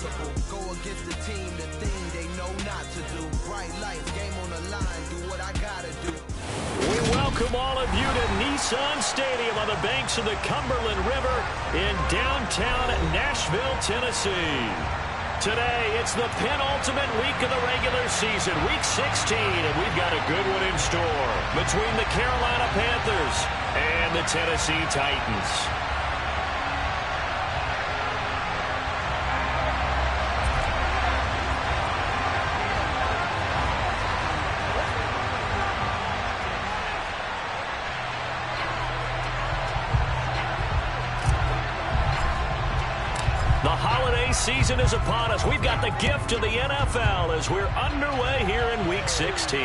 impossible. Go against the team, the thing they know not to do. Bright lights, game on the line, do what I gotta do. We welcome all of you to Nissan Stadium on the banks of the Cumberland River in downtown Nashville, Tennessee. Today, it's the penultimate week of the regular season, week 16, and we've got a good one in store between the Carolina Panthers and the Tennessee Titans. The holiday season is upon us. We've got the gift of the NFL as we're underway here in Week 16.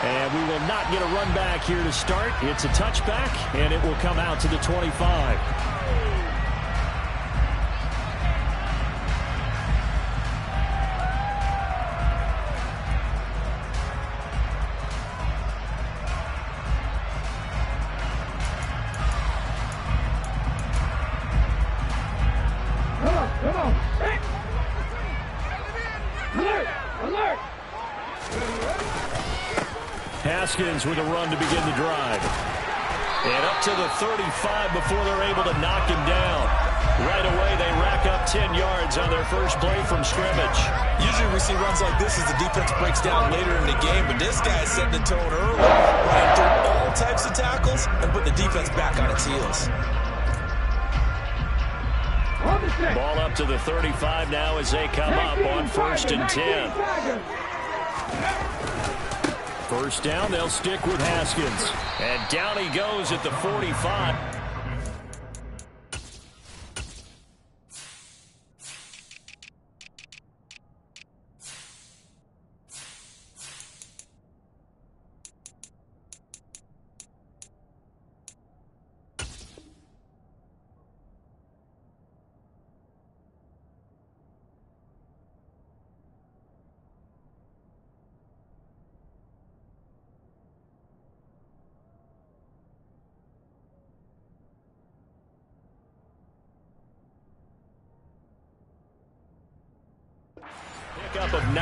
And we will not get a run back here to start. It's a touchback, and it will come out to the 25. Haskins with a run to begin the drive. And up to the 35 before they're able to knock him down. Right away, they rack up 10 yards on their first play from scrimmage. Usually we see runs like this as the defense breaks down later in the game, but this guy's setting the tone early, running through all types of tackles and put the defense back on its heels. Ball up to the 35 now as they come up on 1st and 10. First down, they'll stick with Haskins. And down he goes at the 45. Up of 9.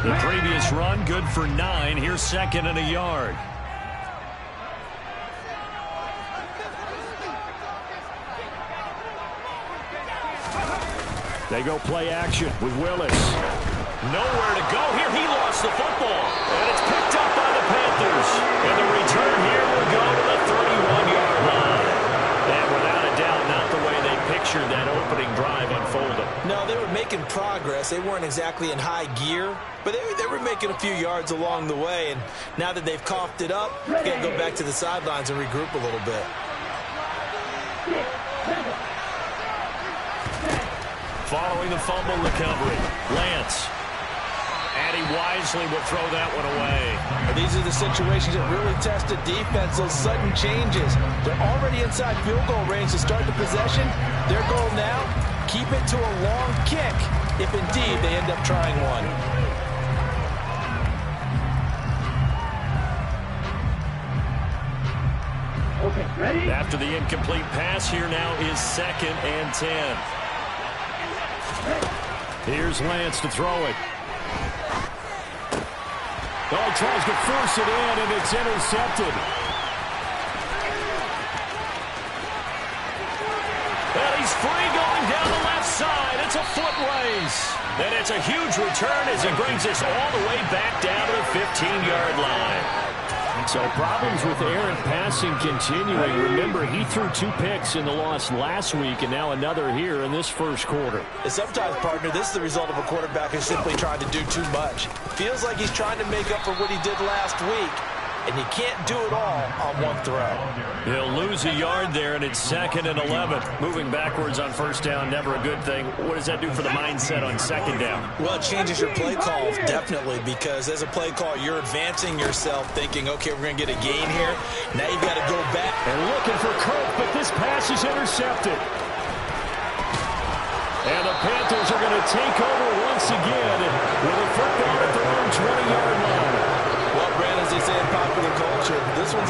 The previous run good for 9. Here's 2nd and a yard. They go play action with Willis. Nowhere to go here. He lost the football. And it's picked up by the Panthers. And the return here will go to the 31-yard line. And without a doubt, not the way they pictured that opening drive unfolded. No, they were making progress. They weren't exactly in high gear, but they were making a few yards along the way. And now that they've coughed it up, they've got to go back to the sidelines and regroup a little bit. Following the fumble recovery, Lance. And he wisely will throw that one away. These are the situations that really test the defense, those sudden changes. They're already inside field goal range to start the possession. Their goal now, keep it to a long kick, if indeed they end up trying one. Okay, ready? After the incomplete pass, here now is 2nd and 10. Here's Lance to throw it. Oh, he tries to force it in, and it's intercepted. And he's free going down the left side. It's a foot race. And it's a huge return as he brings us all the way back down to the 15-yard line. So problems with errant passing continuing. Remember, he threw 2 picks in the loss last week and now another here in this first quarter. And sometimes, partner, this is the result of a quarterback who's simply trying to do too much. Feels like he's trying to make up for what he did last week. And you can't do it all on one throw. He'll lose a yard there, and it's 2nd and 11. Moving backwards on first down, never a good thing. What does that do for the mindset on 2nd down? Well, it changes your play call, definitely, because as a play call, you're advancing yourself thinking, okay, we're going to get a gain here. Now you've got to go back. And looking for Kirk, but this pass is intercepted. And the Panthers are going to take over once again with a football at their own 20-yard line. Well, Brandon, as they say in popular culture, this one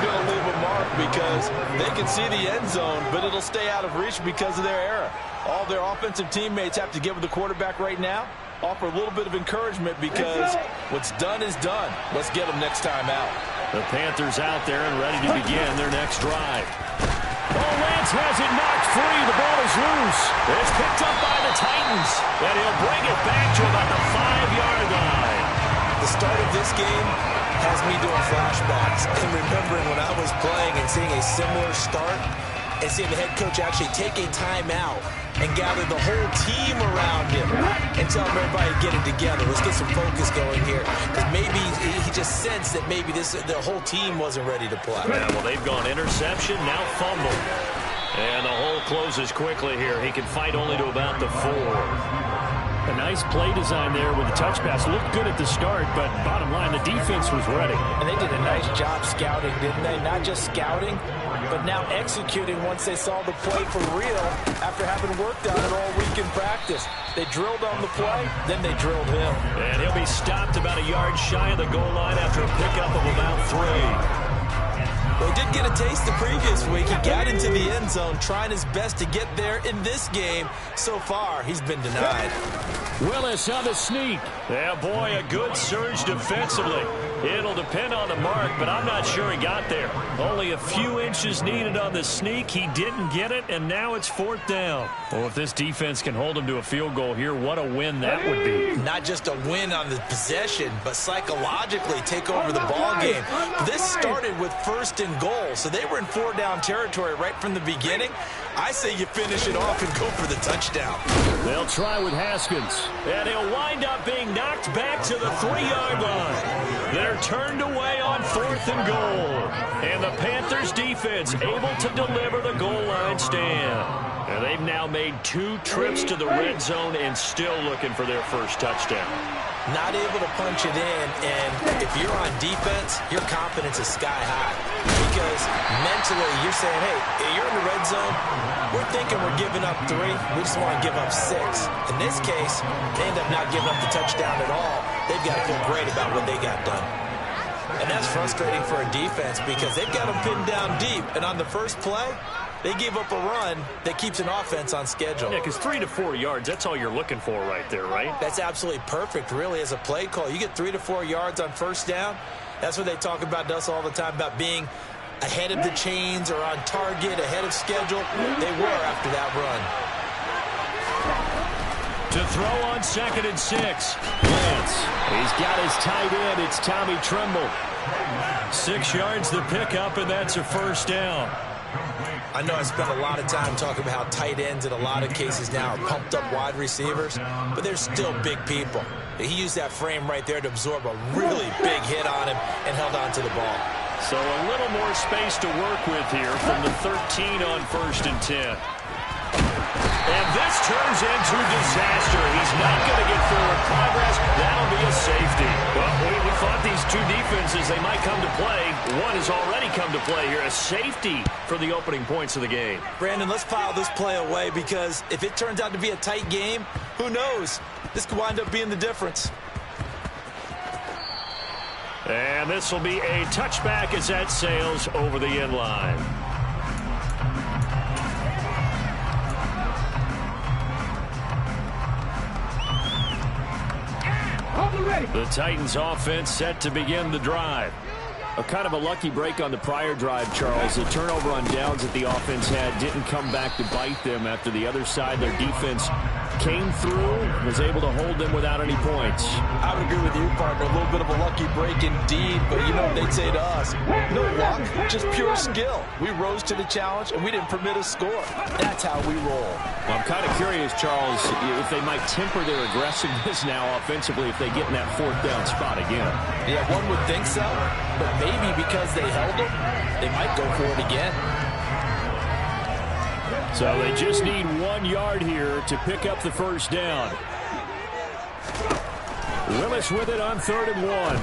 because they can see the end zone, but it'll stay out of reach because of their error. All their offensive teammates have to give the quarterback right now, offer a little bit of encouragement because what's done is done. Let's get them next time out. The Panthers out there and ready to begin their next drive. Oh, Lance has it knocked free. The ball is loose. It's picked up by the Titans, and he'll bring it back to about the 5-yard line. The start of this game has me doing flashbacks and remembering when I was playing and seeing a similar start and seeing the head coach actually take a timeout and gather the whole team around him and tell everybody to get it together. Let's get some focus going here. Because maybe he just sensed that maybe the whole team wasn't ready to play. Yeah, well, they've gone interception, now fumble. And the hole closes quickly here. He can fight only to about the 4. A nice play design there with the touch pass. Looked good at the start, but bottom line, the defense was ready. And they did a nice job scouting, didn't they? Not just scouting, but now executing once they saw the play for real after having worked on it all week in practice. They drilled on the play, then they drilled him. And he'll be stopped about a yard shy of the goal line after a pickup of about 3. Well, he did get a taste the previous week. He got into the end zone, trying his best to get there in this game. So far, he's been denied. Willis on the sneak. Yeah, boy, a good surge defensively. It'll depend on the mark, but I'm not sure he got there. Only a few inches needed on the sneak. He didn't get it, and now it's 4th down. Well, if this defense can hold him to a field goal here, what a win that would be. Not just a win on the possession, but psychologically take over the ball game. This started with 1st and goal, so they were in 4-down territory right from the beginning. I say you finish it off and go for the touchdown. They'll try with Haskins, and he'll wind up being knocked back to the 3-yard line. They're turned away on 4th and goal, and the Panthers defense able to deliver the goal line stand. And they've now made 2 trips to the red zone and still looking for their first touchdown. Not able to punch it in, and if you're on defense, your confidence is sky high. Because mentally, you're saying, hey, you're in the red zone, we're thinking we're giving up 3, we just want to give up 6. In this case, they end up not giving up the touchdown at all. They've got to feel great about what they got done. And that's frustrating for a defense because they've got them pinned down deep, and on the first play, they gave up a run that keeps an offense on schedule. Yeah, because 3 to 4 yards, that's all you're looking for right there, right? That's absolutely perfect, really, as a play call. You get 3 to 4 yards on first down. That's what they talk about to us all the time, about being ahead of the chains or on target, ahead of schedule. They were after that run. To throw on 2nd and 6. Lance. He's got his tight end. It's Tommy Tremble. 6 yards the pickup, and that's a first down. I know I spent a lot of time talking about how tight ends in a lot of cases now are pumped up wide receivers, but they're still big people. He used that frame right there to absorb a really big hit on him and held on to the ball. So a little more space to work with here from the 13 on 1st and 10. And this turns into disaster. He's not going to get forward progress. That'll be a safety. Well, we thought these 2 defenses, they might come to play. One has already come to play here. A safety for the opening points of the game. Brandon, let's file this play away because if it turns out to be a tight game, who knows? This could wind up being the difference. And this will be a touchback as that sails over the end line. The Titans offense set to begin the drive. A kind of a lucky break on the prior drive, Charles. The turnover on downs that the offense had didn't come back to bite them after the other side. Their defense came through, was able to hold them without any points. I would agree with you, partner. A little bit of a lucky break indeed, but you know what they'd say to us? No luck, just pure skill. We rose to the challenge, and we didn't permit a score. That's how we roll. Well, I'm kind of curious, Charles, if they might temper their aggressiveness now offensively if they get in that 4th down spot again. Yeah, one would think so, but maybe because they held them, they might go for it again. So they just need 1 yard here to pick up the first down. Willis with it on 3rd and 1.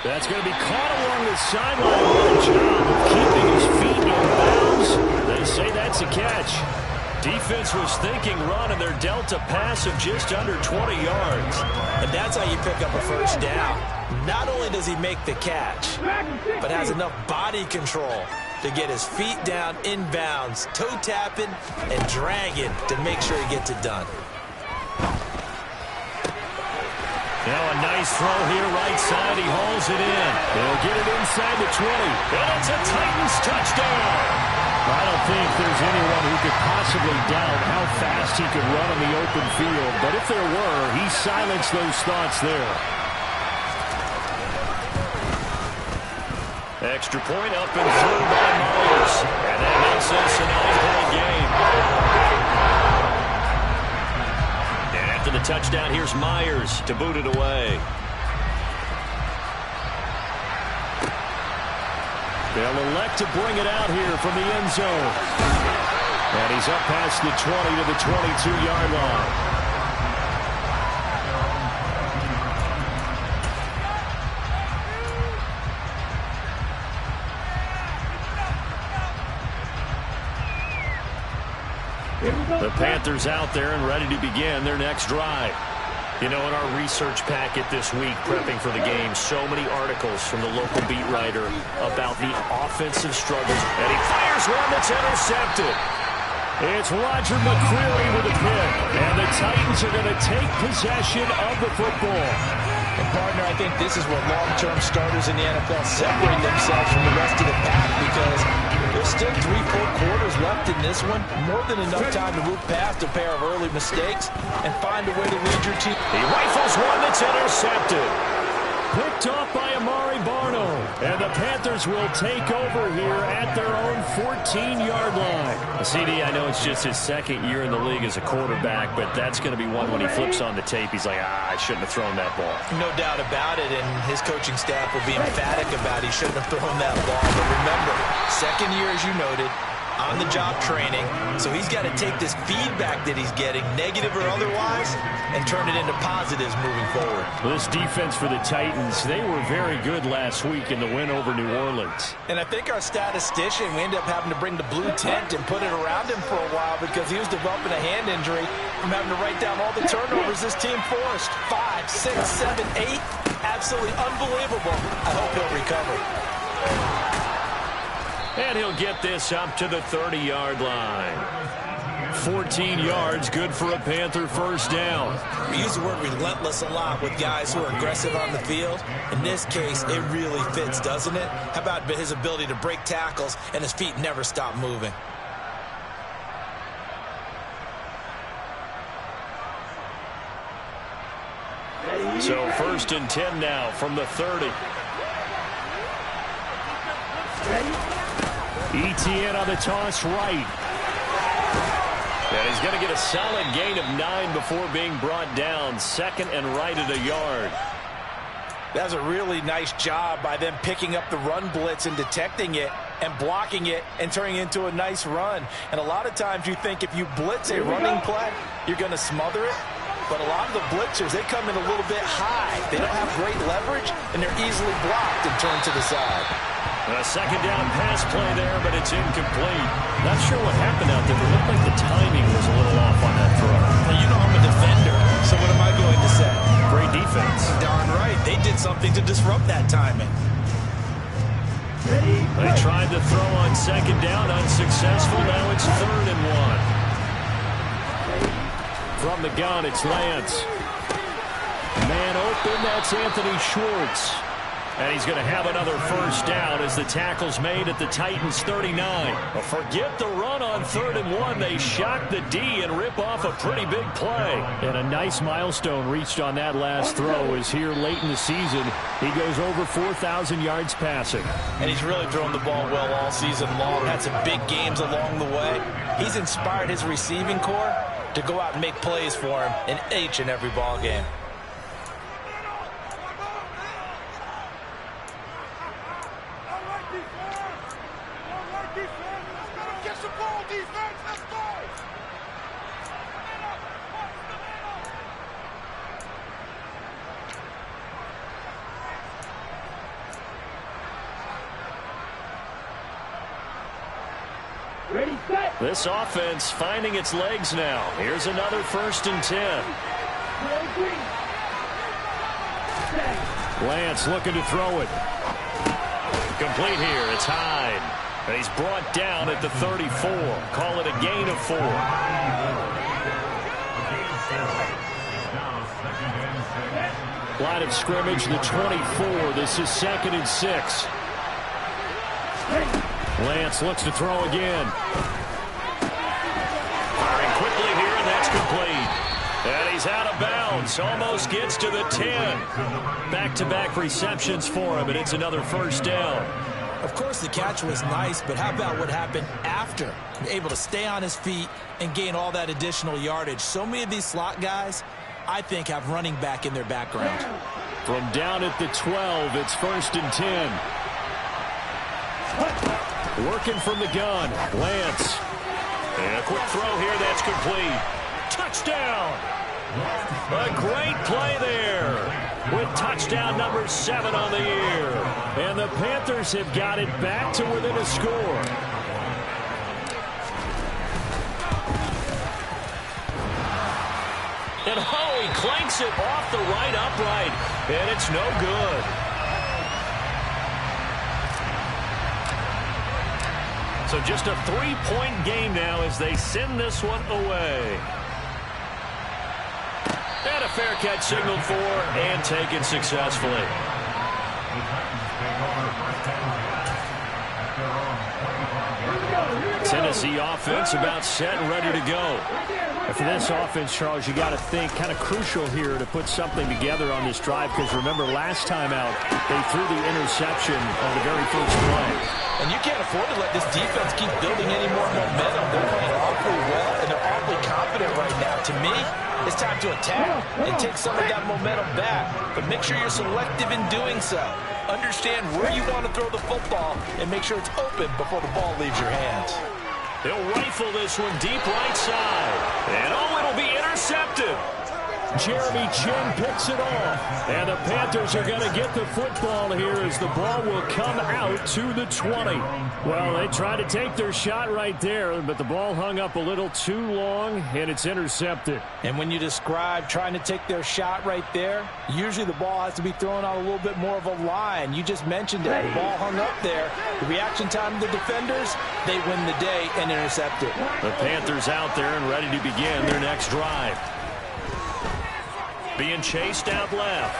That's going to be caught along the sideline. Good job of keeping his feet in bounds. They say that's a catch. Defense was thinking run, and they're dealt a pass of just under 20 yards. And that's how you pick up a first down. Not only does he make the catch, but has enough body control to get his feet down inbounds, toe tapping and dragging to make sure he gets it done. Now a nice throw here, right side. He hauls it in. He'll get it inside the 20. And it's a Titans touchdown. I don't think there's anyone who could possibly doubt how fast he could run in the open field. But if there were, he silenced those thoughts there. Extra point up and through by Myers. And that makes this a 9-point game. And after the touchdown, here's Myers to boot it away. They'll elect to bring it out here from the end zone. And he's up past the 20 to the 22-yard line. The Panthers out there and ready to begin their next drive. You know, in our research packet this week, prepping for the game, so many articles from the local beat writer about the offensive struggles. And he fires one that's intercepted. It's Roger McCreary with a pick. And the Titans are going to take possession of the football. And, partner, I think this is what long-term starters in the NFL separate themselves from the rest of the pack, because there's still 3-4 quarters left in this one. More than enough time to move past a pair of early mistakes and find a way to lead your team. He rifles one that's intercepted. Picked off by Amari Barno. And the Panthers will take over here at their own 14-yard line. CD, I know it's just his second year in the league as a quarterback, but that's going to be one when he flips on the tape. He's like, I shouldn't have thrown that ball. No doubt about it, and his coaching staff will be emphatic about he shouldn't have thrown that ball. But remember, second year, as you noted, on-the-job training, so he's got to take this feedback that he's getting, negative or otherwise, and turn it into positives moving forward. This defense for the Titans, they were very good last week in the win over New Orleans. And I think our statistician, we ended up having to bring the blue tent and put it around him for a while because he was developing a hand injury from having to write down all the turnovers this team forced. 5, 6, 7, 8. Absolutely unbelievable. I hope he'll recover. And he'll get this up to the 30-yard line. 14 yards, good for a Panther first down. We use the word relentless a lot with guys who are aggressive on the field. In this case, it really fits, doesn't it? How about his ability to break tackles and his feet never stop moving? So 1st and 10 now from the 30. ETN on the toss right. And he's going to get a solid gain of 9 before being brought down. 2nd and right at a yard. That was a really nice job by them picking up the run blitz and detecting it and blocking it and turning it into a nice run. And a lot of times you think if you blitz a running play, you're going to smother it. But a lot of the blitzers, they come in a little bit high. They don't have great leverage, and they're easily blocked and turned to the side. A 2nd down pass play there, but it's incomplete. Not sure what happened out there, but it looked like the timing was a little off on that throw. Well, you know I'm a defender, so what am I going to say? Great defense. Darn right. They did something to disrupt that timing. They tried to throw on 2nd down, unsuccessful. Now it's 3rd and 1. From the gun, it's Lance. Man open, that's Anthony Schwartz. And he's going to have another first down as the tackle's made at the Titans' 39. Well, forget the run on 3rd and 1. They shock the D and rip off a pretty big play. And a nice milestone reached on that last throw is here late in the season. He goes over 4,000 yards passing. And he's really thrown the ball well all season long. Had some big games along the way. He's inspired his receiving corps to go out and make plays for him in each and every ball game. This offense finding its legs now. Here's another 1st and 10. Lance looking to throw it. Complete here. It's Hyde. And he's brought down at the 34. Call it a gain of 4. Line of scrimmage, the 24. This is 2nd and 6. Lance looks to throw again. Firing quickly here, and that's complete. And he's out of bounds. Almost gets to the 10. Back-to-back receptions for him, and it's another 1st down. Of course, the catch was nice, but how about what happened after? Able to stay on his feet and gain all that additional yardage. So many of these slot guys, I think, have running back in their background. From down at the 12, it's 1st and 10. Working from the gun, Lance. And a quick throw here, that's complete. Touchdown! A great play there with touchdown number 7 on the year. And the Panthers have got it back to within a score. And he clanks it off the right upright, and it's no good. So just a 3-point game now as they send this one away. And a fair catch signaled for and taken successfully. Tennessee offense about set and ready to go. And for this offense, Charles, you got to think kind of crucial here to put something together on this drive, because remember last time out they threw the interception on the very first play. And you can't afford to let this defense keep building any more momentum. They're playing awfully well, and they're awfully confident right now. To me, it's time to attack and take some of that momentum back. But make sure you're selective in doing so. Understand where you want to throw the football and make sure it's open before the ball leaves your hands. They'll rifle this one deep right side. And it'll be intercepted. Jeremy Chin picks it off. And the Panthers are going to get the football here as the ball will come out to the 20. Well, they tried to take their shot right there, but the ball hung up a little too long, and it's intercepted. And when you describe trying to take their shot right there, usually the ball has to be thrown out a little bit more of a line. You just mentioned it. The ball hung up there. The reaction time of the defenders, they win the day and intercept it. The Panthers out there and ready to begin their next drive. Being chased out left.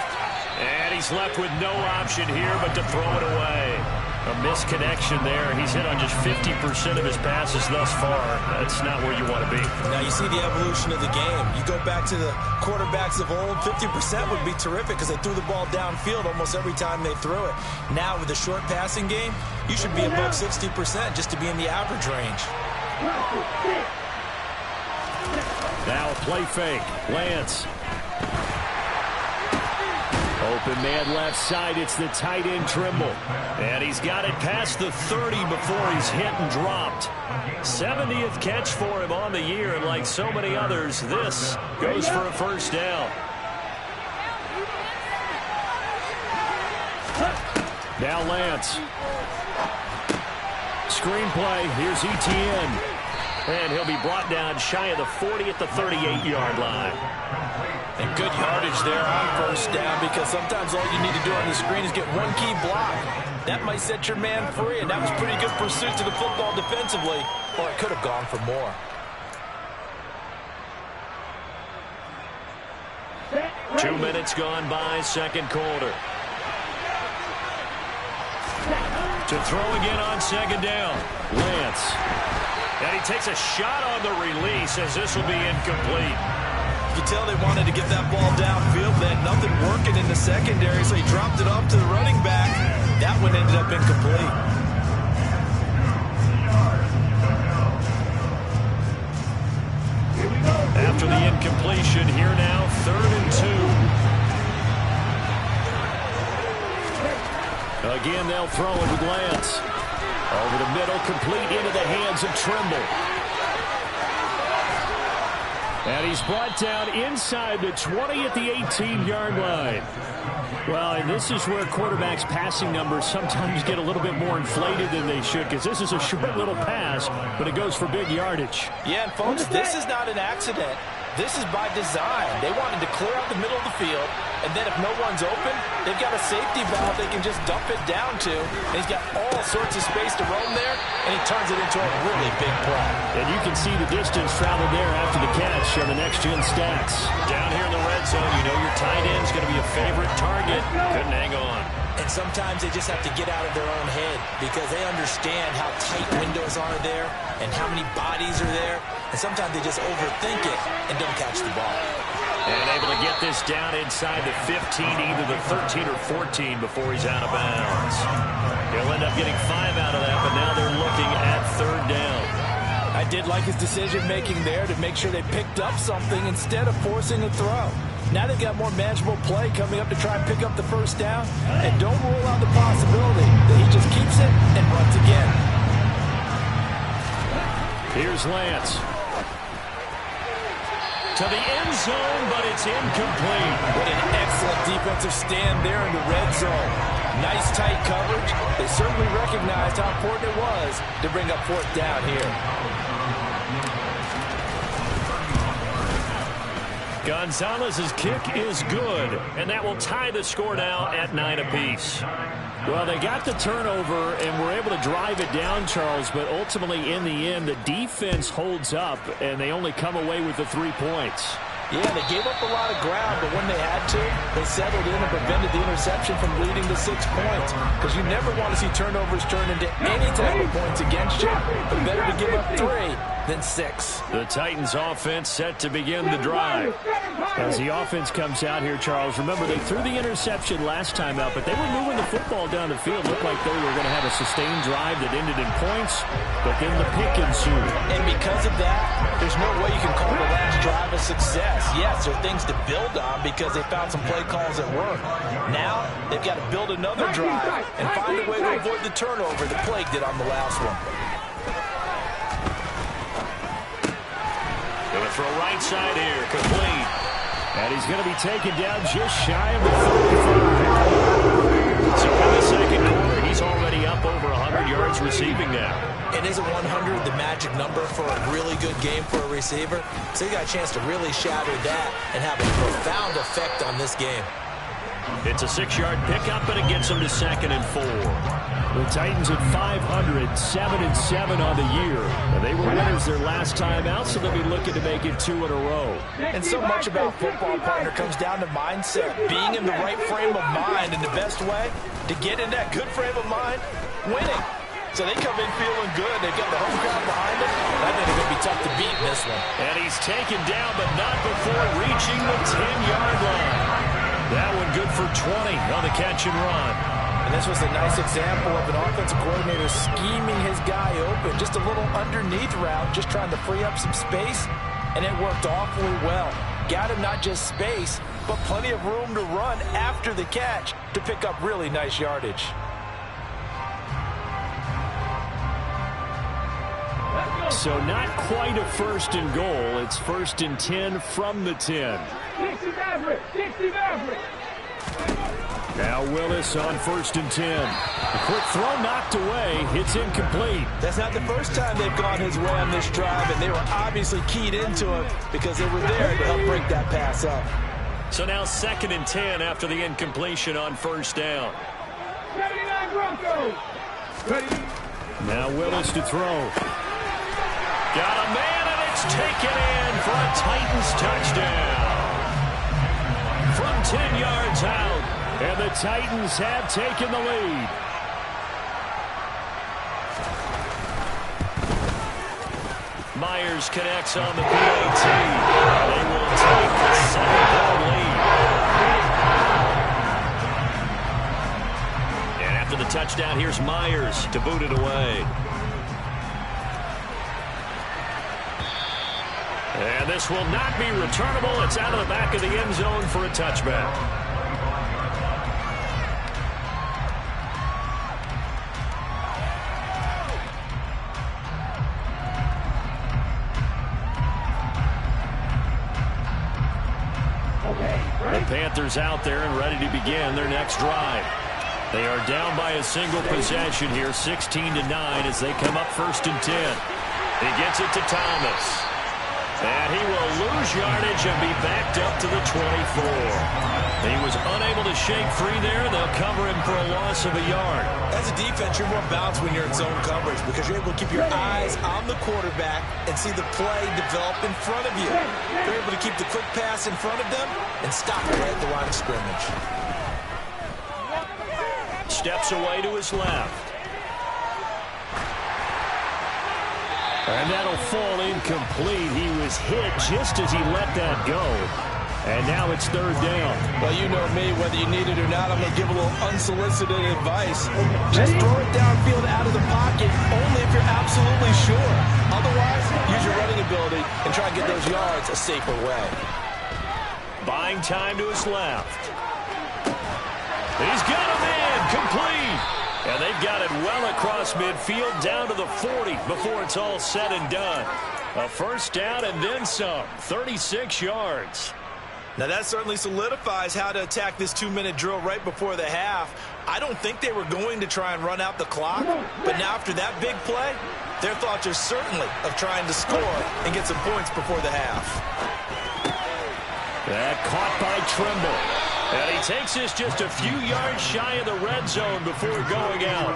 And he's left with no option here but to throw it away. A misconnection there. He's hit on just 50% of his passes thus far. That's not where you want to be. Now you see the evolution of the game. You go back to the quarterbacks of old, 50% would be terrific because they threw the ball downfield almost every time they threw it. Now with the short passing game, you should be above 60% just to be in the average range. Now a play fake. Lance. Open man left side. It's the tight end Trimble. And he's got it past the 30 before he's hit and dropped. 70th catch for him on the year. And like so many others, this goes for a 1st down. Now Lance. Screenplay. Here's Etienne. And he'll be brought down shy of the 40 at the 38-yard line. And good yardage there on 1st down, because sometimes all you need to do on the screen is get one key block. That might set your man free, and that was pretty good pursuit to the football defensively, or it could have gone for more. Two minutes gone by, 2nd quarter. To throw again on 2nd down. Lance. And he takes a shot on the release as this will be incomplete. You can tell they wanted to get that ball downfield. They had nothing working in the secondary, so he dropped it off to the running back. That one ended up incomplete. After the incompletion, here now, 3rd and 2. Again, they'll throw it with Lance. Over the middle, complete into the hands of Trimble. And he's brought down inside the 20 at the 18-yard line. Well, and this is where quarterbacks' passing numbers sometimes get a little bit more inflated than they should, because this is a short little pass, but it goes for big yardage. Yeah, and folks, this is not an accident. This is by design. They wanted to clear out the middle of the field, and then if no one's open, they've got a safety valve they can just dump it down to. And he's got all sorts of space to roam there, and he turns it into a really big play. And you can see the distance traveled there after the catch on the next-gen stats. Down here in the red zone, you know your tight end's going to be a favorite target. Couldn't hang on. And sometimes they just have to get out of their own head because they understand how tight windows are there and how many bodies are there. And sometimes they just overthink it and don't catch the ball. And able to get this down inside the 15, either the 13 or 14 before he's out of bounds. He'll end up getting 5 out of that, but now they're looking at 3rd down. I did like his decision-making there to make sure they picked up something instead of forcing a throw. Now they've got more manageable play coming up to try and pick up the 1st down. And don't rule out the possibility that he just keeps it and runs again. Here's Lance. To the end zone, but it's incomplete. What an excellent defensive stand there in the red zone. Nice tight coverage. They certainly recognized how important it was to bring up 4th down here. Gonzalez's kick is good, and that will tie the score now at 9 apiece. Well, they got the turnover and were able to drive it down, Charles, but ultimately in the end, the defense holds up, and they only come away with the 3 points. Yeah, they gave up a lot of ground, but when they had to, they settled in and prevented the interception from leading to 6 points. Because you never want to see turnovers turn into any type of points against you, but better to give up 3 than 6. The Titans offense set to begin the drive. As the offense comes out here, Charles, remember they threw the interception last time out, but they were moving the football down the field. Looked like they were going to have a sustained drive that ended in points, but then the pick ensued. And because of that, there's no way you can call the last drive a success. Yes, there are things to build on because they found some play calls that work. Now, they've got to build another drive and find a way to avoid the turnover that plagued it on the last one. Going to throw right side here, complete. And he's going to be taken down just shy of the 35. So in the second quarter, he's already up over 100 yards receiving now. And isn't 100 the magic number for a really good game for a receiver? So you got a chance to really shatter that and have a profound effect on this game. It's a 6-yard pickup, and it gets them to 2nd and 4. The Titans at 500, 7-7 on the year. And they were winners their last time out, so they'll be looking to make it 2 in a row. And so much about football, partner, comes down to mindset. Being in the right frame of mind, and the best way to get in that good frame of mind, winning. So they come in feeling good. They've got the home crowd behind them. I think it's going to be tough to beat in this one. And he's taken down, but not before reaching the 10-yard line. That one good for 20 on the catch and run. And this was a nice example of an offensive coordinator scheming his guy open. Just a little underneath route, just trying to free up some space. And it worked awfully well. Got him not just space, but plenty of room to run after the catch to pick up really nice yardage. So not quite a 1st and goal. It's 1st and 10 from the 10. Now Willis on 1st and 10. The quick throw knocked away. It's incomplete. That's not the first time they've gone his way on this drive, and they were obviously keyed into him because they were there to help break that pass up. So now 2nd and 10 after the incompletion on 1st down. Now Willis to throw. Got a man, and it's taken in for a Titans touchdown. From 10 yards out. And the Titans have taken the lead. Myers connects on the PAT. They will take the 7-point lead. And after the touchdown, here's Myers to boot it away. And this will not be returnable. It's out of the back of the end zone for a touchback. Panthers out there and ready to begin their next drive. They are down by a single possession here, 16-9 as they come up 1st and 10. He gets it to Thomas. And he will lose yardage and be backed up to the 24. He was unable to shake free there. They'll cover him for a loss of a yard. As a defense, you're more balanced when you're in zone coverage because you're able to keep your eyes on the quarterback and see the play develop in front of you. You're able to keep the quick pass in front of them and stop it right at the line of scrimmage. Steps away to his left. And that'll fall incomplete. He was hit just as he let that go. And now it's 3rd down. Well, you know me, whether you need it or not, I'm going to give a little unsolicited advice. Just throw it downfield out of the pocket, only if you're absolutely sure. Otherwise, use your running ability and try and get those yards a safer way. Buying time to his left. He's got him in, complete. And they've got it well across midfield down to the 40 before it's all said and done. A 1st down and then some, 36 yards. Now that certainly solidifies how to attack this 2-minute drill right before the half. I don't think they were going to try and run out the clock, but now after that big play, their thoughts are certainly of trying to score and get some points before the half. That caught by Trimble. And he takes this just a few yards shy of the red zone before going out.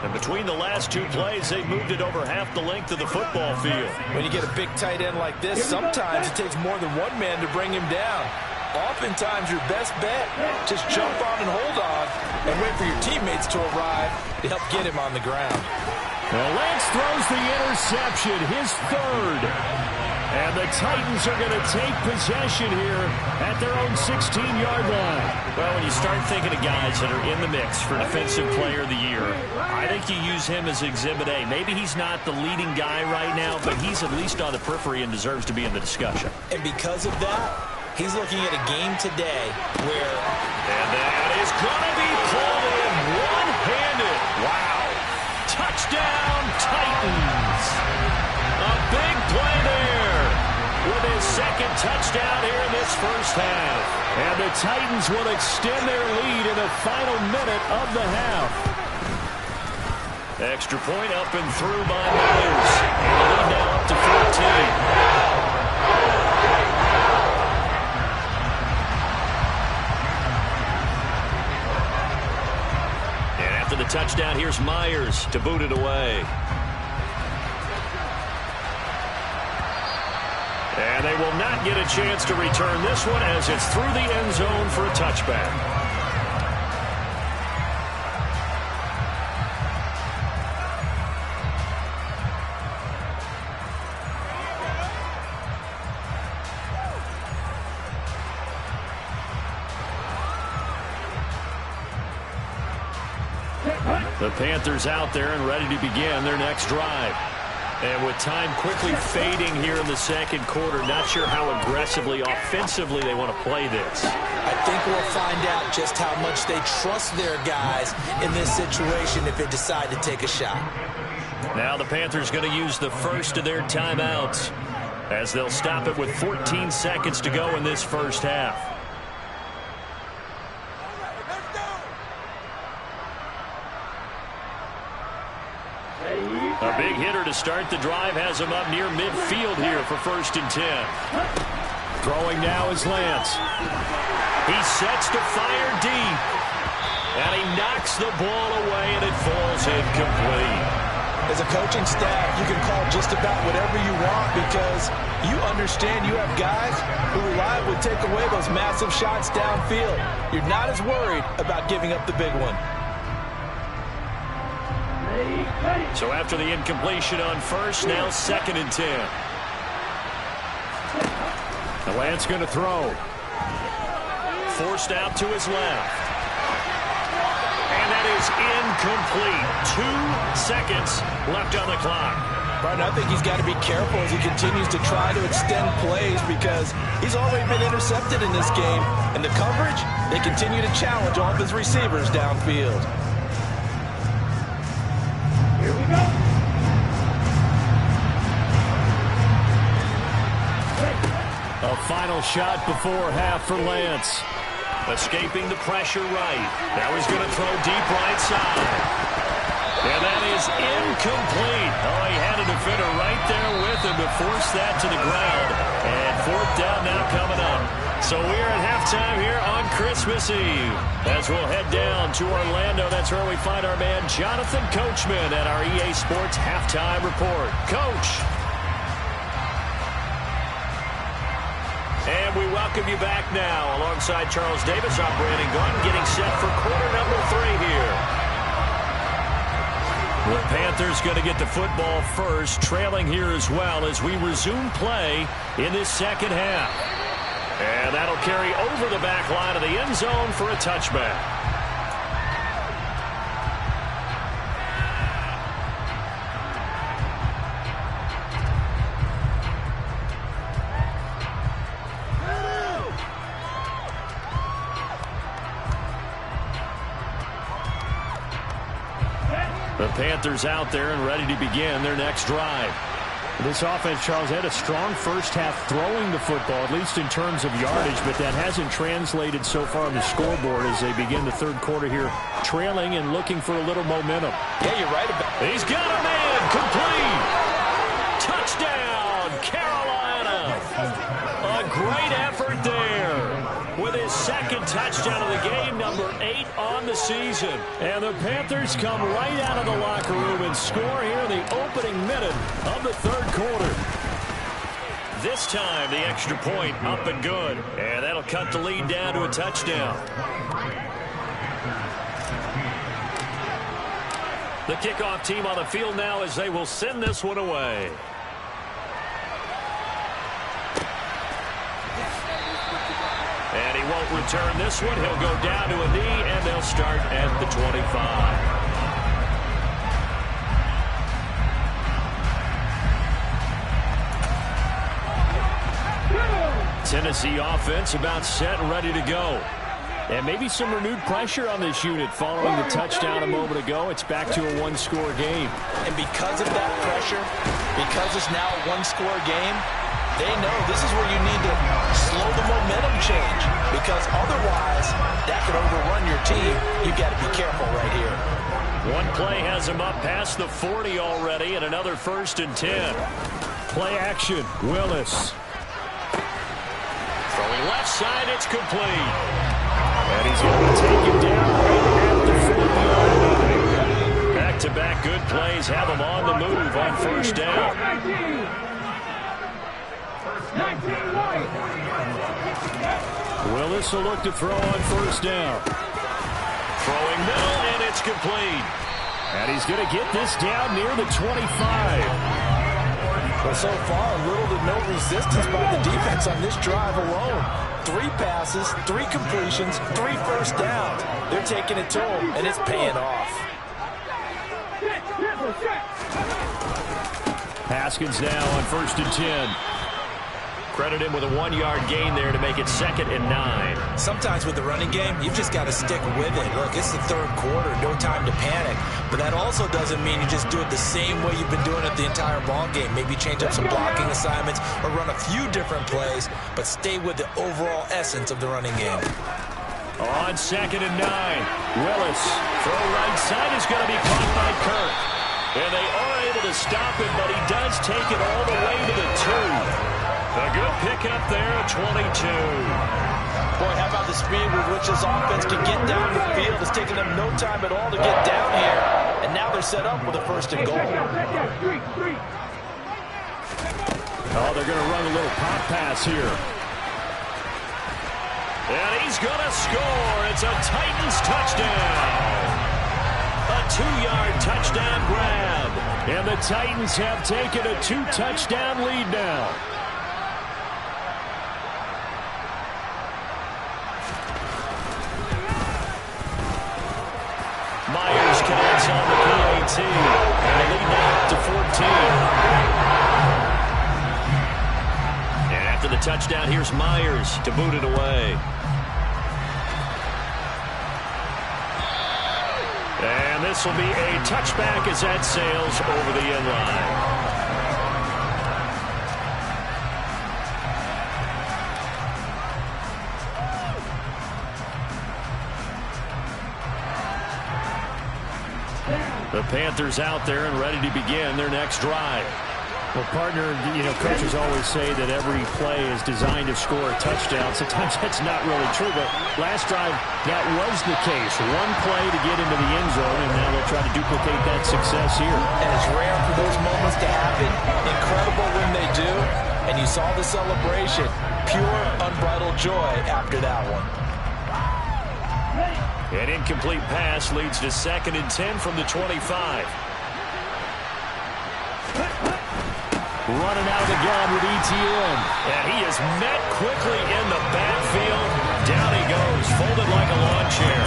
And between the last 2 plays, they've moved it over half the length of the football field. When you get a big tight end like this, sometimes it takes more than one man to bring him down. Oftentimes, your best bet, just jump on and hold on and wait for your teammates to arrive to help get him on the ground. Well, Lance throws the interception, his 3rd. And the Titans are going to take possession here at their own 16-yard line. Well, when you start thinking of guys that are in the mix for Defensive Player of the Year, I think you use him as Exhibit A. Maybe he's not the leading guy right now, but he's at least on the periphery and deserves to be in the discussion. And because of that, he's looking at a game today where... And that is going to be pulled in one-handed. Wow. Touchdown, Titans. A big play there with his 2nd touchdown here in this 1st half. And the Titans will extend their lead in the final minute of the half. Extra point up and through by Myers. And the lead now up to 14. And after the touchdown, here's Myers to boot it away. And they will not get a chance to return this one as it's through the end zone for a touchback. The Panthers out there and ready to begin their next drive. And with time quickly fading here in the 2nd quarter, not sure how aggressively, offensively they want to play this. I think we'll find out just how much they trust their guys in this situation if they decide to take a shot. Now the Panthers going to use the first of their timeouts as they'll stop it with 14 seconds to go in this 1st half. A big hitter to start the drive has him up near midfield here for 1st and 10. Throwing now is Lance. He sets to fire deep. And he knocks the ball away and it falls incomplete. As a coaching staff, you can call just about whatever you want because you understand you have guys who reliably take away those massive shots downfield. You're not as worried about giving up the big one. So after the incompletion on 1st, now 2nd and 10. The Lance going to throw. Forced out to his left. And that is incomplete. 2 seconds left on the clock. Right, I think he's got to be careful as he continues to try to extend plays because he's already been intercepted in this game. And the coverage, they continue to challenge all of his receivers downfield. Here we go. A final shot before half for Lance. Escaping the pressure right. Now he's going to throw deep right side. And that is incomplete. Oh, he had a defender right there with him to force that to the ground. And fourth down now coming up. So we are at halftime here on Christmas Eve. As we'll head down to Orlando, that's where we find our man Jonathan Coachman at our EA Sports Halftime Report. Coach. And we welcome you back now alongside Charles Davis. I'm Brandon Gaudin getting set for quarter number 3 here. The Panthers going to get the football first, trailing here as well as we resume play in this second half. And that'll carry over the back line of the end zone for a touchback. The Panthers out there and ready to begin their next drive. This offense, Charles, had a strong first half throwing the football, at least in terms of yardage, but that hasn't translated so far on the scoreboard as they begin the third quarter here, trailing and looking for a little momentum. Yeah, you're right about it. He's got a man, complete. Touchdown, Carolina. A great effort there with his second touchdown of the game, number 8 on the season. And the Panthers come right out of the locker room and score here in the opening minute of the third quarter. This time, the extra point up and good. And that'll cut the lead down to a touchdown. The kickoff team on the field now as they will send this one away. And he won't return this one. He'll go down to a knee, and they'll start at the 25. Tennessee offense about set and ready to go. And maybe some renewed pressure on this unit following the touchdown a moment ago. It's back to a one-score game. And because of that pressure, because it's now a one-score game, they know this is where you need to slow the momentum change, because otherwise that could overrun your team. You've got to be careful right here. One play has him up past the 40 already, and another 1st and 10. Play action, Willis. Throwing left side, it's complete. And he's going to take it down right at the 40-yard line. Back-to-back good plays have him on the move on first down. Willis will look to throw on first down. Throwing middle, and it's complete. And he's going to get this down near the 25. Well, so far, little to no resistance by the defense on this drive alone. 3 passes, 3 completions, 3 first downs. They're taking it to them, and it's paying off. Haskins now on 1st and 10. Credit him with a 1-yard gain there to make it 2nd and 9. Sometimes with the running game, you've just got to stick with it. Look, it's the third quarter, no time to panic. But that also doesn't mean you just do it the same way you've been doing it the entire ball game. Maybe change up some blocking assignments or run a few different plays, but stay with the overall essence of the running game. On 2nd and 9, Willis. Throw right side is going to be caught by Kirk. And they are able to stop him, but he does take it all the way to the 2. A good pickup there at 22. Boy, how about the speed with which this offense can get down the field? It's taken them no time at all to get down here. And now they're set up with a 1st and goal. Oh, they're going to run a little pop pass here. And he's going to score. It's a Titans touchdown. A 2-yard touchdown grab. And the Titans have taken a 2-touchdown lead now. Myers connects on the PAT. And they lead now up to 14. And after the touchdown, here's Myers to boot it away. And this will be a touchback as that sails over the end line. The Panthers out there and ready to begin their next drive. Well, partner, coaches always say that every play is designed to score a touchdown. Sometimes that's not really true, but last drive, that was the case. One play to get into the end zone, and now they'll try to duplicate that success here. And it's rare for those moments to happen. Incredible when they do. And you saw the celebration. Pure, unbridled joy after that one. An incomplete pass leads to 2nd and 10 from the 25. Running out of the gun with Etienne. And he is met quickly in the backfield. Down he goes, folded like a lawn chair.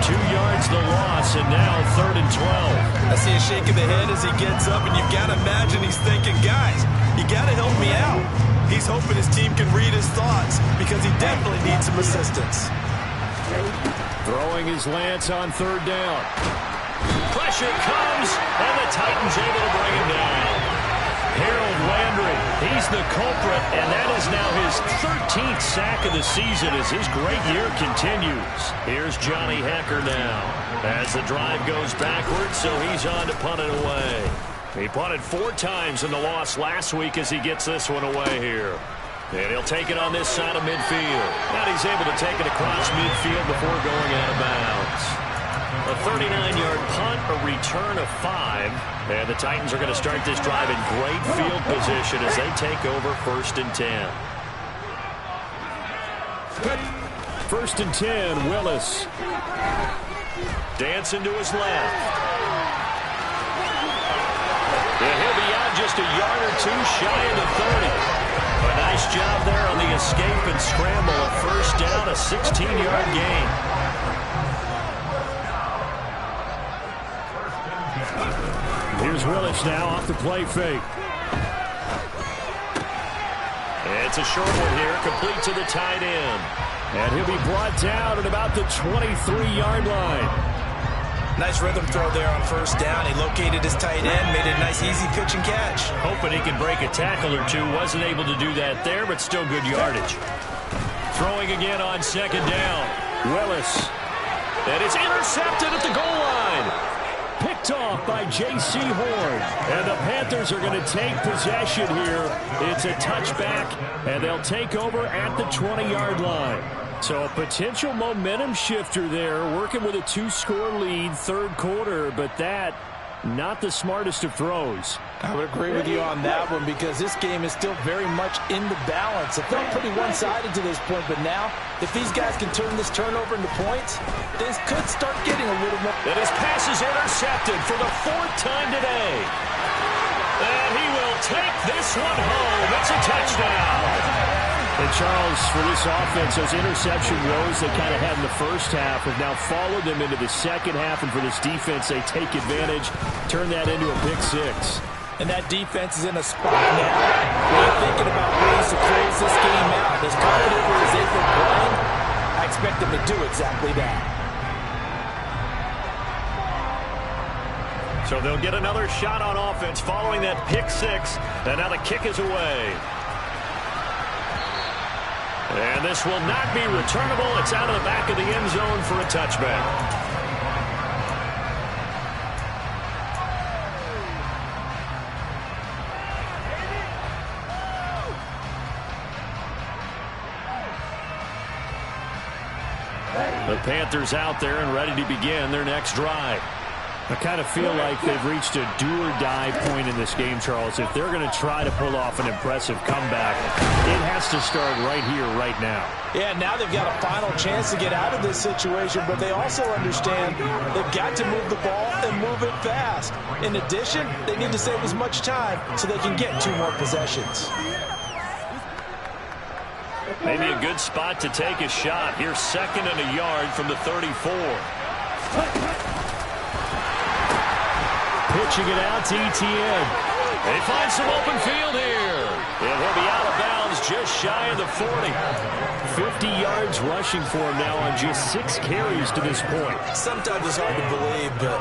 2 yards the loss, and now 3rd and 12. I see a shake of the head as he gets up, and you've got to imagine he's thinking, guys, you got to help me out. He's hoping his team can read his thoughts because he definitely needs some assistance. Throwing his lance on 3rd down. Pressure comes, and the Titans able to bring him down. Harold Landry, he's the culprit, and that is now his 13th sack of the season as his great year continues. Here's Johnny Hecker now as the drive goes backwards, so he's on to punt it away. He punted 4 times in the loss last week as he gets this one away here. And he'll take it on this side of midfield. And he's able to take it across midfield before going out of bounds. A 39-yard punt, a return of 5. And the Titans are going to start this drive in great field position as they take over 1st and 10. 1st and 10, Willis. Dancing to his left. And he'll be out just a yard or 2 shy of the 30. A nice job there on the escape and scramble. A 1st down, a 16-yard gain. Here's Willis now off the play fake. It's a short one here, complete to the tight end. And he'll be brought down at about the 23-yard line. Nice rhythm throw there on 1st down. He located his tight end, made it a nice, easy pitch and catch. Hoping he could break a tackle or 2. Wasn't able to do that there, but still good yardage. Throwing again on 2nd down. Willis. And it's intercepted at the goal line. Picked off by J.C. Horn. And the Panthers are going to take possession here. It's a touchback, and they'll take over at the 20-yard line. So a potential momentum shifter there, working with a 2-score lead, 3rd quarter, but that, not the smartest of throws. I would agree with you on that one because this game is still very much in the balance. It felt pretty one-sided to this point, but now, if these guys can turn this turnover into points, this could start getting a little more. And his pass is intercepted for the 4th time today. And he will take this one home. It's a touchdown. And Charles, for this offense, those interception woes they kind of had in the first half have now followed them into the second half. And for this defense, they take advantage, turn that into a pick 6. And that defense is in a spot now where they're thinking about ways to close this game out. As confidently as they've been playing, I expect them to do exactly that. So they'll get another shot on offense following that pick 6. And now the kick is away. And this will not be returnable. It's out of the back of the end zone for a touchback. The Panthers out there and ready to begin their next drive. I kind of feel like they've reached a do-or-die point in this game, Charles. If they're going to try to pull off an impressive comeback, it has to start right here, right now. Yeah, now they've got a final chance to get out of this situation, but they also understand they've got to move the ball and move it fast. In addition, they need to save as much time so they can get 2 more possessions. Maybe a good spot to take a shot. Here's 2nd and a yard from the 34. Pitching it out to Etienne. They find some open field here. And he'll be out of bounds just shy of the 40. 50 yards rushing for him now on just 6 carries to this point. Sometimes it's hard to believe, but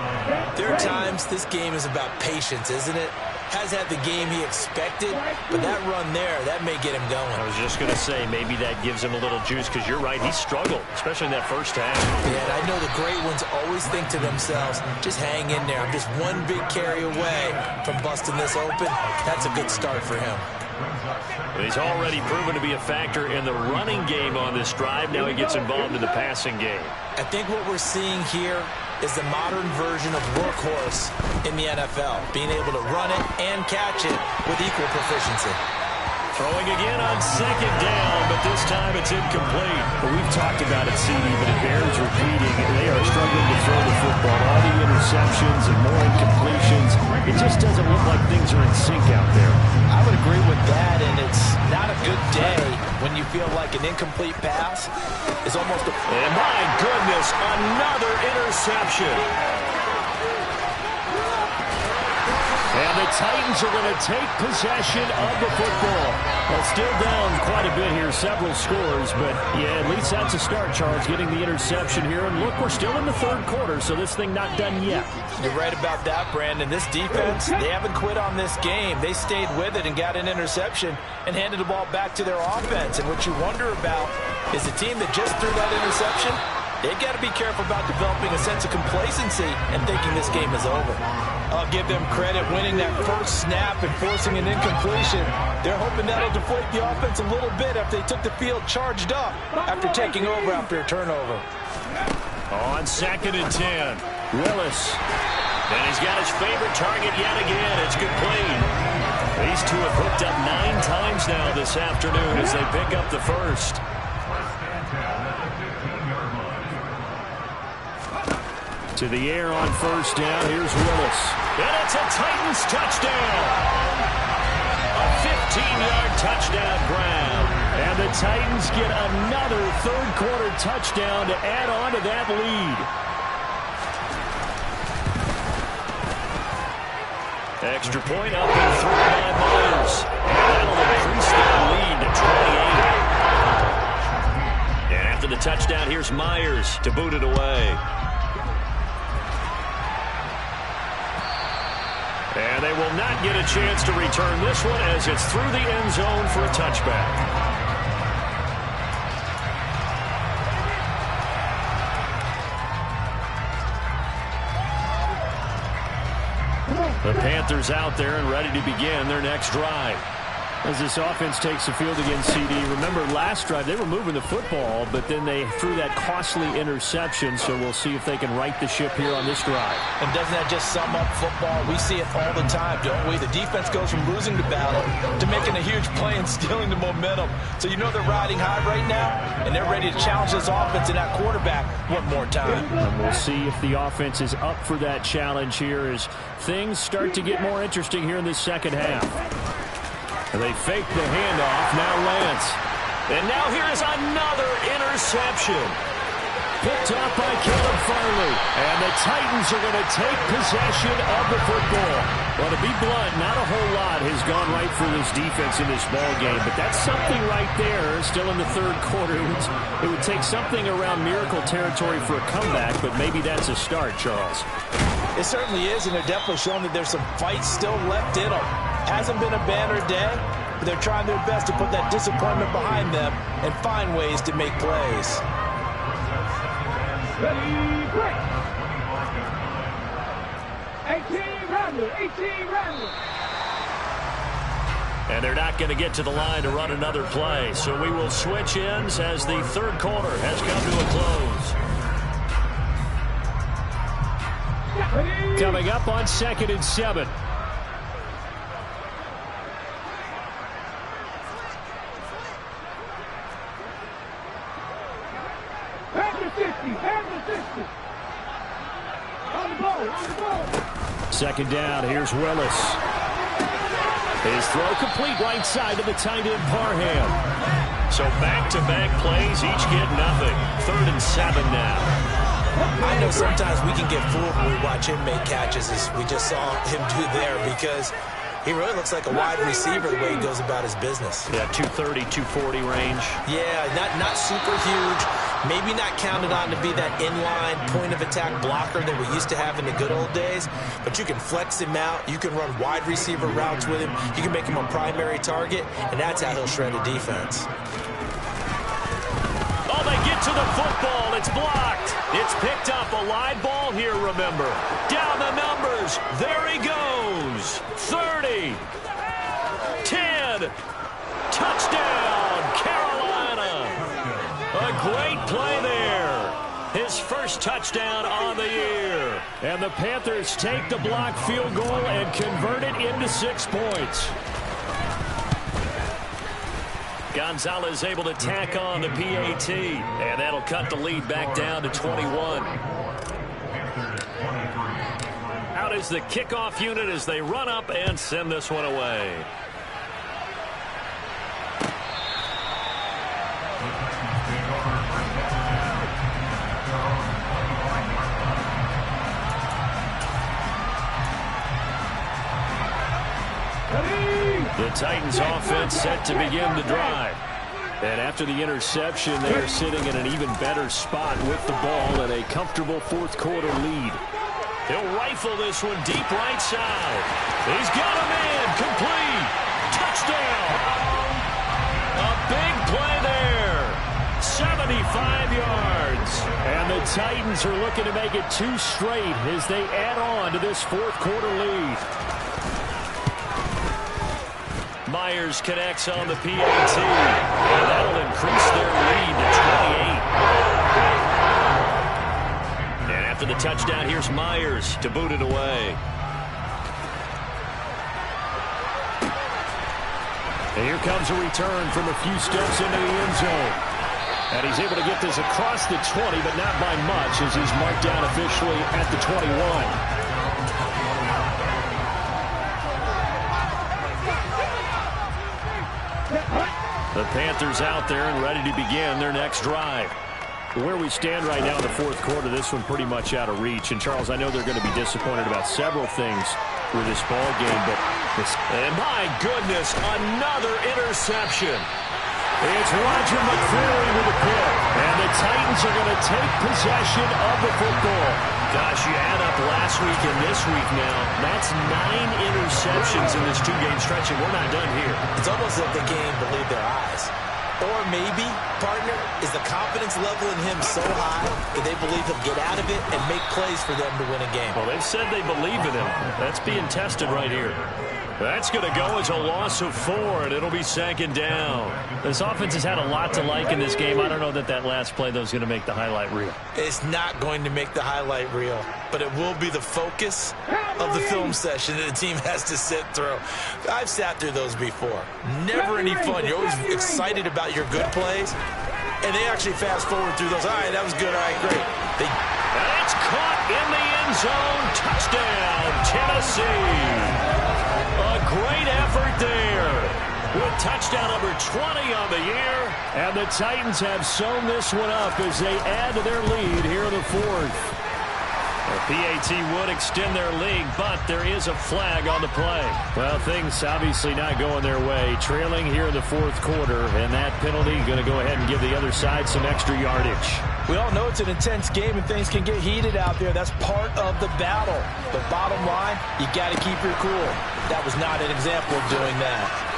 there are times this game is about patience, isn't it? Has had the game he expected, but that run there, that may get him going. I was just going to say, maybe that gives him a little juice, because you're right, he struggled, especially in that first half. Yeah, and I know the great ones always think to themselves, just hang in there. I'm just one big carry away from busting this open. That's a good start for him. He's already proven to be a factor in the running game on this drive. Now he gets involved in the passing game. I think what we're seeing here is the modern version of workhorse in the NFL, being able to run it and catch it with equal proficiency. Throwing again on second down, but this time it's incomplete. Well, we've talked about it, CD, but it bears repeating. They are struggling to throw the football. All the interceptions and more incompletions. It just doesn't look like things are in sync out there. I would agree with that, and it's not a good day when you feel like an incomplete pass is almost a... And my goodness, another interception. And the Titans are going to take possession of the football. Well, still down quite a bit here, several scores, but yeah, at least that's a start, Charles, getting the interception here. And look, we're still in the third quarter, so this thing not done yet. You're right about that, Brandon. This defense, they haven't quit on this game. They stayed with it and got an interception and handed the ball back to their offense. And what you wonder about is the team that just threw that interception, they've got to be careful about developing a sense of complacency and thinking this game is over. I'll give them credit winning that first snap and forcing an incompletion. They're hoping that'll deflate the offense a little bit after they took the field charged up after taking over after a turnover. On 2nd and 10, Willis. And he's got his favorite target yet again. It's complete. These two have hooked up 9 times now this afternoon as they pick up the first. To the air on first down. Here's Willis. And it's a Titans touchdown. A 15-yard touchdown grab. And the Titans get another third-quarter touchdown to add on to that lead. Extra point up and through by Myers. And that'll increase their lead to 28. And after the touchdown, here's Myers to boot it away. And they will not get a chance to return this one as it's through the end zone for a touchback. The Panthers out there and ready to begin their next drive. As this offense takes the field against CD, remember last drive they were moving the football, but then they threw that costly interception, so we'll see if they can right the ship here on this drive. And doesn't that just sum up football? We see it all the time, don't we? The defense goes from losing the battle to making a huge play and stealing the momentum. So you know they're riding high right now, and they're ready to challenge this offense and that quarterback one more time. And we'll see if the offense is up for that challenge here as things start to get more interesting here in this second half. They fake the handoff. Now Lance. And now here is another interception. Picked off by Caleb Farley. And the Titans are going to take possession of the football. Well, to be blunt, not a whole lot has gone right for this defense in this ball game. But that's something right there. Still in the third quarter. It would take something around miracle territory for a comeback, but maybe that's a start, Charles. It certainly is, and they're definitely showing that there's some fight still left in them. Hasn't been a banner day, but they're trying their best to put that disappointment behind them and find ways to make plays. Ready, break. 18 Rattler. And they're not going to get to the line to run another play. So we will switch ends as the third quarter has come to a close. Coming up on 2nd and 7. On the ball. Second down, here's Willis. His throw complete right side to the tight end Parham. So back-to-back plays, each get nothing. 3rd and 7 now. I know sometimes we can get fooled when we watch him make catches, as we just saw him do there, because He really looks like a wide receiver the way he goes about his business. Yeah, 230, 240 range. Yeah, not super huge. Maybe not counted on to be that inline point-of-attack blocker that we used to have in the good old days. But you can flex him out. You can run wide receiver routes with him. You can make him a primary target, and that's how he'll shred a defense. Oh, they get to the football. It's blocked. It's picked up. A live ball here, remember. Down the numbers. There he goes. 30. 10. Touchdown, Carolina. A great play there. His first touchdown on the year. And the Panthers take the block field goal and convert it into 6 points. Gonzalez able to tack on the PAT, and that'll cut the lead back down to 21. Out is the kickoff unit as they run up and send this one away. The Titans offense set to begin the drive. And after the interception, they are sitting in an even better spot with the ball and a comfortable fourth quarter lead. He'll rifle this one deep right side. He's got a man. Complete. Touchdown. A big play there. 75 yards. And the Titans are looking to make it 2 straight as they add on to this fourth quarter lead. Myers connects on the PAT, and that'll increase their lead to 28. And after the touchdown, here's Myers to boot it away. And here comes a return from a few steps into the end zone. And he's able to get this across the 20, but not by much as he's marked down officially at the 21. The Panthers out there and ready to begin their next drive. Where we stand right now in the fourth quarter, this one pretty much out of reach. And, Charles, I know they're going to be disappointed about several things with this ball game, but and my goodness, another interception. It's Roger McCreary with a pick. And the Titans are going to take possession of the football. Gosh, you add up last week and this week now. That's 9 interceptions in this 2-game stretch, and we're not done here. It's almost like they can't even believe their eyes. Or maybe, partner, is the confidence level in him so high that they believe he'll get out of it and make plays for them to win a game. Well, they've said they believe in him. That's being tested right here. That's going to go as a loss of 4, and it'll be 2nd down. This offense has had a lot to like in this game. I don't know that last play, though, is going to make the highlight reel. It's not going to make the highlight reel, but it will be the focus of the film session that the team has to sit through. I've sat through those before. Never any fun. You're always excited about your good plays, and they actually fast forward through those. All right, that was good. All right, great. And it's caught in the end zone. Touchdown, Tennessee. A great effort there with touchdown number 20 on the year. And the Titans have sewn this one up as they add to their lead here in the fourth. The PAT would extend their lead, but there is a flag on the play. Well, things obviously not going their way. Trailing here in the fourth quarter, and that penalty going to go ahead and give the other side some extra yardage. We all know it's an intense game and things can get heated out there. That's part of the battle. But bottom line, you got to keep your cool. That was not an example of doing that.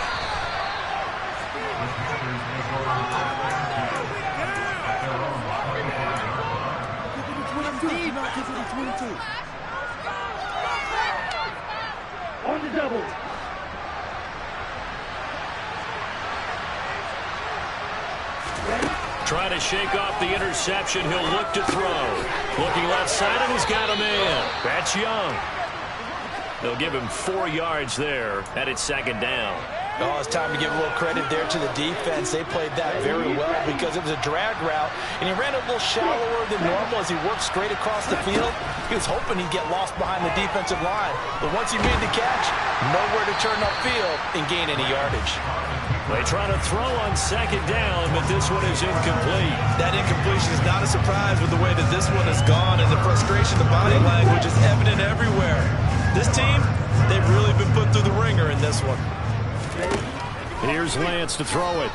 On the double. Trying to shake off the interception. He'll look to throw. Looking left side, and he's got a man. That's Young. They'll give him 4 yards there, and it's 2nd down. Oh, it's time to give a little credit there to the defense. They played that very well because it was a drag route, and he ran a little shallower than normal as he worked straight across the field. He was hoping he'd get lost behind the defensive line, but once he made the catch, nowhere to turn upfield and gain any yardage. They try to throw on 2nd down, but this one is incomplete. That incompletion is not a surprise with the way that this one has gone, and the frustration, the body language is evident everywhere. This team, they've really been put through the ringer in this one. Here's Lance to throw it.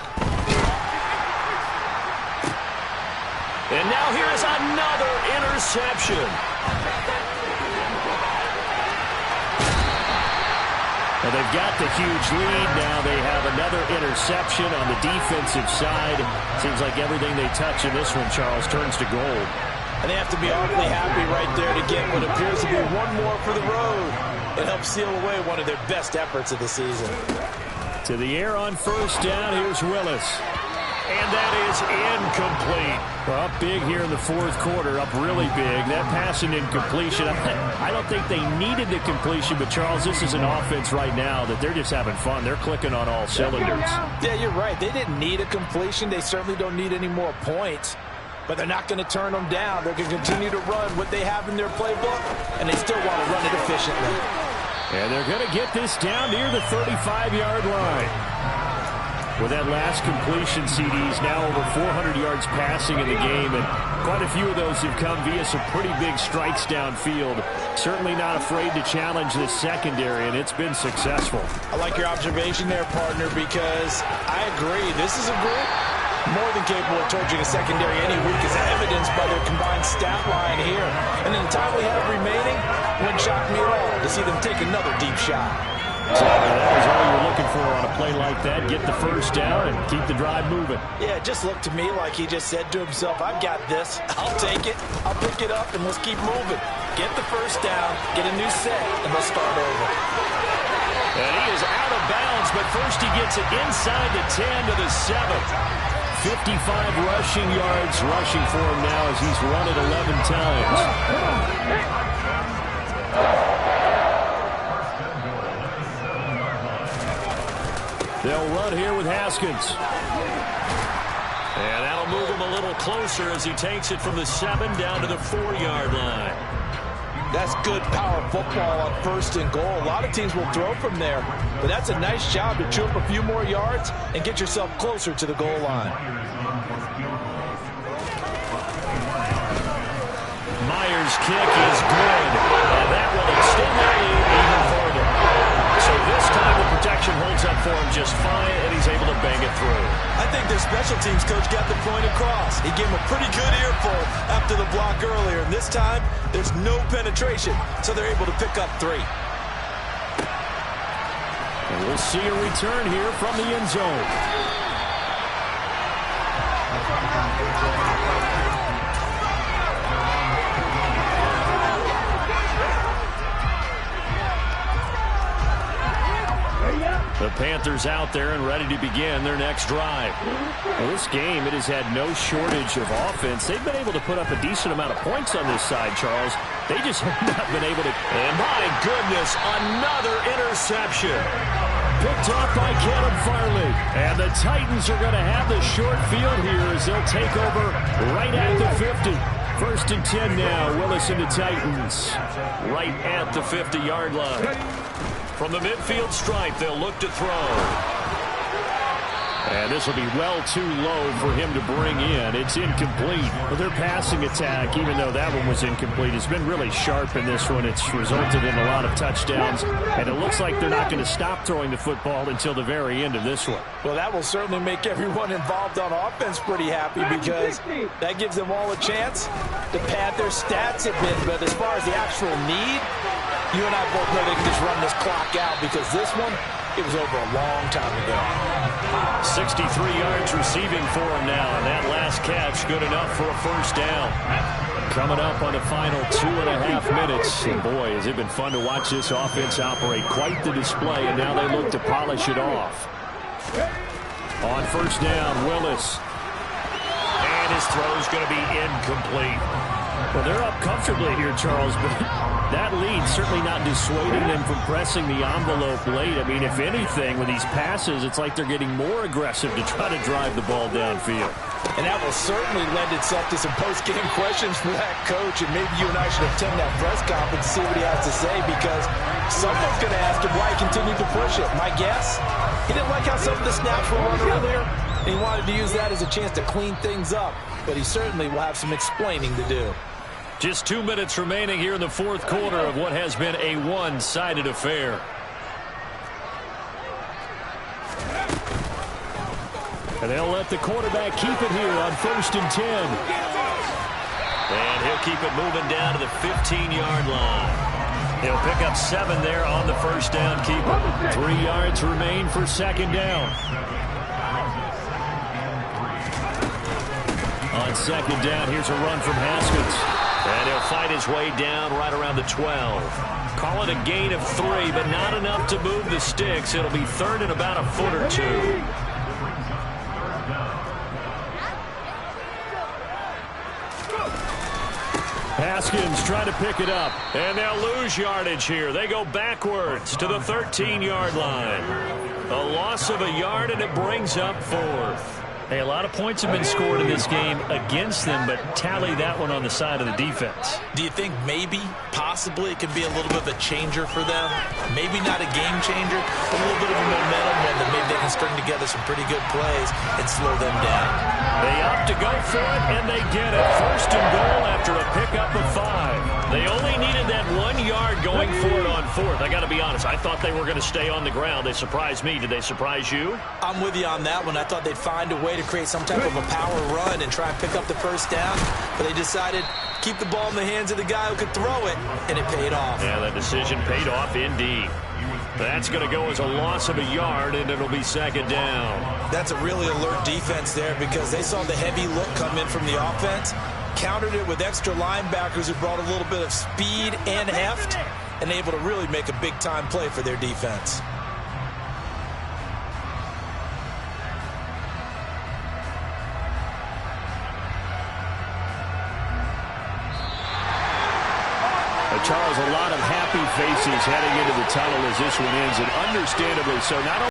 And now here's another interception. Well, they've got the huge lead. Now they have another interception on the defensive side. Seems like everything they touch in this one, Charles, turns to gold. And they have to be awfully happy right there to get what appears to be one more for the road. It helps seal away one of their best efforts of the season. To the air on first down. Here's Willis. And that is incomplete. Well, up big here in the fourth quarter, up really big. That pass and incompletion, I don't think they needed the completion, but Charles, this is an offense right now that they're just having fun. They're clicking on all cylinders. Yeah, you're right. They didn't need a completion. They certainly don't need any more points, but they're not going to turn them down. They're going to continue to run what they have in their playbook, and they still want to run it efficiently. And they're going to get this down near the 35-yard line. With that last completion, CD's now over 400 yards passing in the game, and quite a few of those have come via some pretty big strikes downfield. Certainly not afraid to challenge this secondary, and it's been successful. I like your observation there, partner, because I agree. This is a group more than capable of torching a secondary any week, as evidenced by their combined stat line here. And in the time we have remaining, it wouldn't shock me at all to see them take another deep shot. Exactly. That was all you're looking for on a play like that. Get the first down and keep the drive moving. Yeah, it just looked to me like he just said to himself, I've got this. I'll take it. I'll pick it up, and let's keep moving. Get the first down, get a new set, and let's start over. And he is out of bounds, but first he gets it inside the 10 to the 7. 55 rushing yards rushing for him now as he's run it 11 times. They'll run here with Haskins. And that'll move him a little closer as he takes it from the 7 down to the 4-yard line. That's good power football on first and goal. A lot of teams will throw from there, but that's a nice job to chew up a few more yards and get yourself closer to the goal line. Myers' kick is good, and that will extend their lead even further. So this time the protection holds up for him just fine, and he's able to bang it through. I think their special teams coach got the point across. He gave him a pretty good earful after the block earlier, and this time there's no penetration, so they're able to pick up 3. And we'll see a return here from the end zone. The Panthers out there and ready to begin their next drive. Well, this game, it has had no shortage of offense. They've been able to put up a decent amount of points on this side, Charles. They just have not been able to. And my goodness, another interception. Picked off by Caleb Farley. And the Titans are going to have the short field here as they'll take over right at the 50. First and 10 now. Willis and the Titans right at the 50-yard line. From the midfield stripe, they'll look to throw. And this will be well too low for him to bring in. It's incomplete. But their passing attack, even though that one was incomplete, has been really sharp in this one. It's resulted in a lot of touchdowns. And it looks like they're not going to stop throwing the football until the very end of this one. Well, that will certainly make everyone involved on offense pretty happy, because that gives them all a chance to pad their stats a bit. But as far as the actual need, you and I both know they can just run this clock out, because this one, it was over a long time ago. 63 yards receiving for him now, and that last catch good enough for a first down. Coming up on the final 2.5 minutes. And boy, has it been fun to watch this offense operate. Quite the display, and now they look to polish it off. On first down, Willis. And his throw's going to be incomplete. Well, they're up comfortably here, Charles, but that lead certainly not dissuading them from pressing the envelope late. I mean, if anything, with these passes, it's like they're getting more aggressive to try to drive the ball downfield. And that will certainly lend itself to some post-game questions for that coach, and maybe you and I should attend that press conference to see what he has to say, because someone's going to ask him why he continued to push it. My guess, he didn't like how some of the snaps were run earlier, and he wanted to use that as a chance to clean things up, but he certainly will have some explaining to do. Just 2 minutes remaining here in the fourth quarter of what has been a one-sided affair. And they'll let the quarterback keep it here on 1st and 10. And he'll keep it moving down to the 15-yard line. He'll pick up 7 there on the first down keeper. 3 yards remain for 2nd down. On 2nd down, here's a run from Haskins. And he'll fight his way down right around the 12. Call it a gain of 3, but not enough to move the sticks. It'll be 3rd and about a foot or 2. Haskins trying to pick it up. And they'll lose yardage here. They go backwards to the 13-yard line. A loss of a yard, and it brings up 4th. Hey, a lot of points have been scored in this game against them, but tally that one on the side of the defense. Do you think maybe, possibly, it could be a little bit of a changer for them? Maybe not a game changer, but a little bit of a momentum one that maybe they can string together some pretty good plays and slow them down. They opt to go for it, and they get it. 1st and goal after a pickup of 5. They only needed that 1 yard going for it on 4th. I got to be honest, I thought they were going to stay on the ground. They surprised me. Did they surprise you? I'm with you on that one. I thought they'd find a way to create some type of a power run and try and pick up the first down, but they decided to keep the ball in the hands of the guy who could throw it, and it paid off. Yeah, that decision paid off indeed. That's going to go as a loss of a yard, and it'll be 2nd down. That's a really alert defense there because they saw the heavy look come in from the offense, countered it with extra linebackers who brought a little bit of speed and heft, and able to really make a big-time play for their defense. Charles, a lot of happy faces heading into the tunnel as this one ends, and understandably so. Not